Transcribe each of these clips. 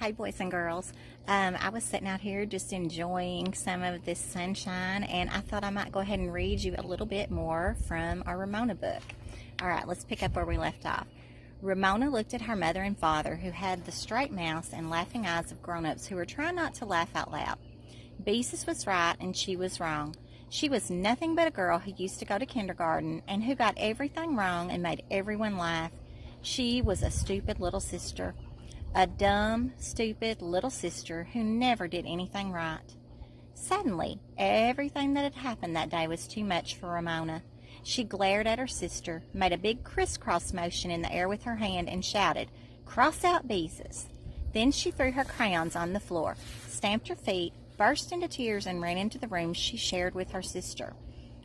Hey, boys and girls. I was sitting out here just enjoying some of this sunshine, and I thought I might go ahead and read you a little bit more from our Ramona book. All right, let's pick up where we left off. Ramona looked at her mother and father, who had the straight mouths and laughing eyes of grown-ups who were trying not to laugh out loud. Beezus was right, and she was wrong. She was nothing but a girl who used to go to kindergarten and who got everything wrong and made everyone laugh. She was a stupid little sister. A dumb, stupid little sister who never did anything right. Suddenly, everything that had happened that day was too much for Ramona. She glared at her sister, made a big crisscross motion in the air with her hand, and shouted, "Cross out Beezus." Then she threw her crayons on the floor, stamped her feet, burst into tears, and ran into the room she shared with her sister.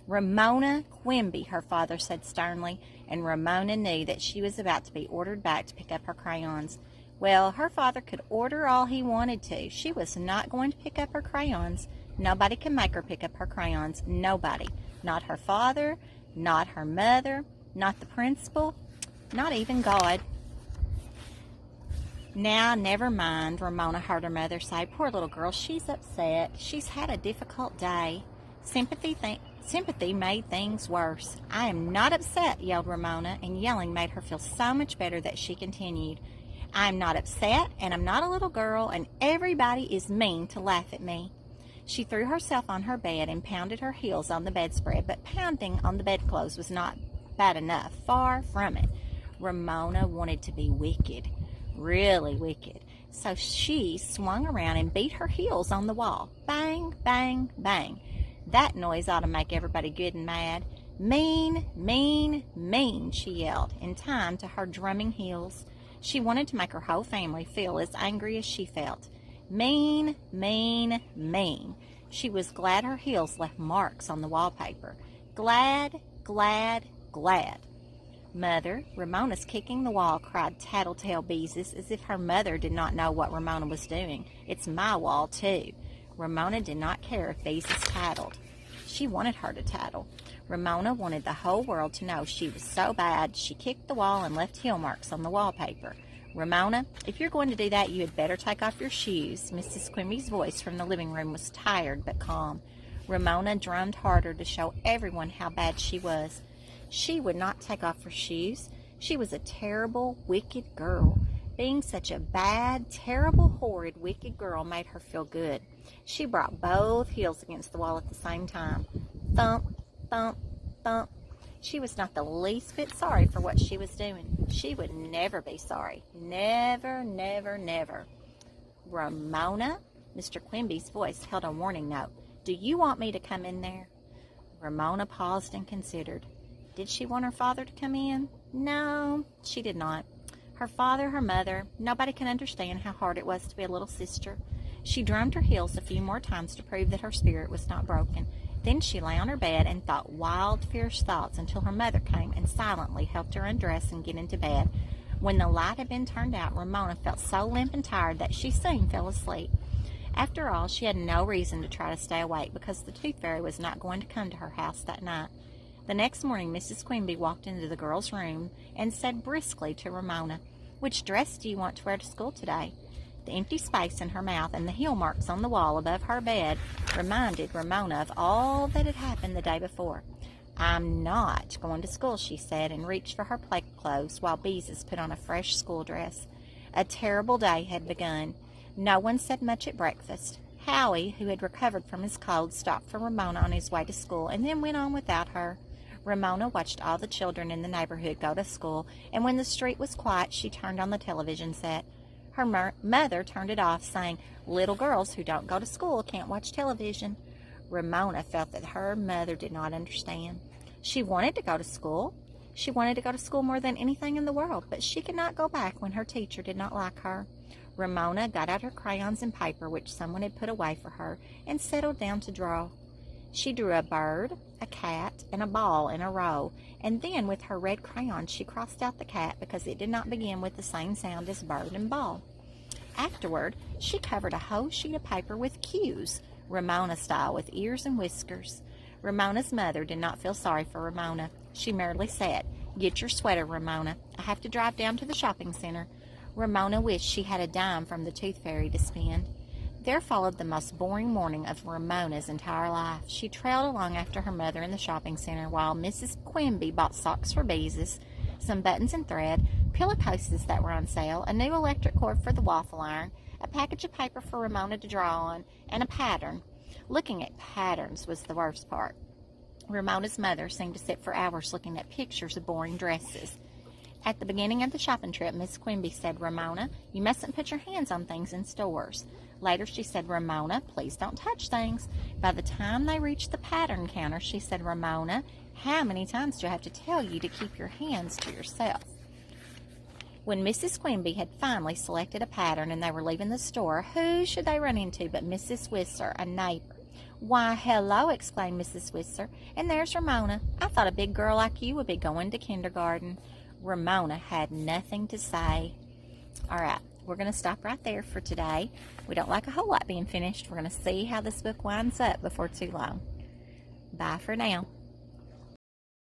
"Ramona Quimby," her father said sternly, and Ramona knew that she was about to be ordered back to pick up her crayons. Well, her father could order all he wanted to. She was not going to pick up her crayons. Nobody could make her pick up her crayons. Nobody. Not her father, not her mother, not the principal, not even God. "Now, never mind," Ramona heard her mother say. "Poor little girl, she's upset. She's had a difficult day. Sympathy made things worse." "I am not upset," yelled Ramona, and yelling made her feel so much better that she continued, "I'm not upset, and I'm not a little girl, and everybody is mean to laugh at me." She threw herself on her bed and pounded her heels on the bedspread, but pounding on the bedclothes was not bad enough. Far from it. Ramona wanted to be wicked, really wicked. So she swung around and beat her heels on the wall. Bang, bang, bang. That noise ought to make everybody good and mad. "Mean, mean, mean," she yelled, in time to her drumming heels. She wanted to make her whole family feel as angry as she felt. Mean, mean, mean. She was glad her heels left marks on the wallpaper. Glad, glad, glad. "Mother, Ramona's kicking the wall," cried Tattletale Beezus, as if her mother did not know what Ramona was doing. "It's my wall, too." Ramona did not care if Beezus tattled. She wanted her to tattle. Ramona wanted the whole world to know she was so bad she kicked the wall and left heel marks on the wallpaper. "Ramona, if you're going to do that, you had better take off your shoes." Mrs. Quimby's voice from the living room was tired but calm. Ramona drummed harder to show everyone how bad she was. She would not take off her shoes. She was a terrible, wicked girl. Being such a bad, terrible, horrid, wicked girl made her feel good. She brought both heels against the wall at the same time. Thump, thump, thump. She was not the least bit sorry for what she was doing. She would never be sorry. Never, never, never. "Ramona," Mr. Quimby's voice held a warning note. "Do you want me to come in there?" Ramona paused and considered. Did she want her father to come in? No, she did not. Her father, her mother, nobody can understand how hard it was to be a little sister. She drummed her heels a few more times to prove that her spirit was not broken. Then she lay on her bed and thought wild, fierce thoughts until her mother came and silently helped her undress and get into bed. When the light had been turned out, Ramona felt so limp and tired that she soon fell asleep. After all, she had no reason to try to stay awake because the Tooth Fairy was not going to come to her house that night. The next morning, Mrs. Quimby walked into the girl's room and said briskly to Ramona, "Which dress do you want to wear to school today?" The empty space in her mouth and the heel marks on the wall above her bed reminded Ramona of all that had happened the day before. "I'm not going to school," she said, and reached for her play clothes while Beezus put on a fresh school dress. A terrible day had begun. No one said much at breakfast. Howie, who had recovered from his cold, stopped for Ramona on his way to school and then went on without her. Ramona watched all the children in the neighborhood go to school, and when the street was quiet, she turned on the television set. Her mother turned it off, saying, "Little girls who don't go to school can't watch television." Ramona felt that her mother did not understand. She wanted to go to school. She wanted to go to school more than anything in the world, but she could not go back when her teacher did not like her. Ramona got out her crayons and paper, which someone had put away for her, and settled down to draw. She drew a bird, a cat, and a ball in a row, and then with her red crayon she crossed out the cat because it did not begin with the same sound as bird and ball. Afterward, she covered a whole sheet of paper with cues, Ramona style, with ears and whiskers. Ramona's mother did not feel sorry for Ramona. She merely said, "Get your sweater, Ramona. I have to drive down to the shopping center." Ramona wished she had a dime from the Tooth Fairy to spend. There followed the most boring morning of Ramona's entire life. She trailed along after her mother in the shopping center while Mrs. Quimby bought socks for Beezus, some buttons and thread, pillow cases that were on sale, a new electric cord for the waffle iron, a package of paper for Ramona to draw on, and a pattern. Looking at patterns was the worst part. Ramona's mother seemed to sit for hours looking at pictures of boring dresses. At the beginning of the shopping trip, Miss Quimby said, "Ramona, you mustn't put your hands on things in stores." Later, she said, "Ramona, please don't touch things." By the time they reached the pattern counter, she said, "Ramona, how many times do I have to tell you to keep your hands to yourself?" When Mrs. Quimby had finally selected a pattern and they were leaving the store, who should they run into but Mrs. Whistler, a neighbor. "Why, hello," exclaimed Mrs. Whistler, "and there's Ramona. I thought a big girl like you would be going to kindergarten." Ramona had nothing to say. All right, we're going to stop right there for today. We don't like a whole lot being finished. We're going to see how this book winds up before too long. Bye for now.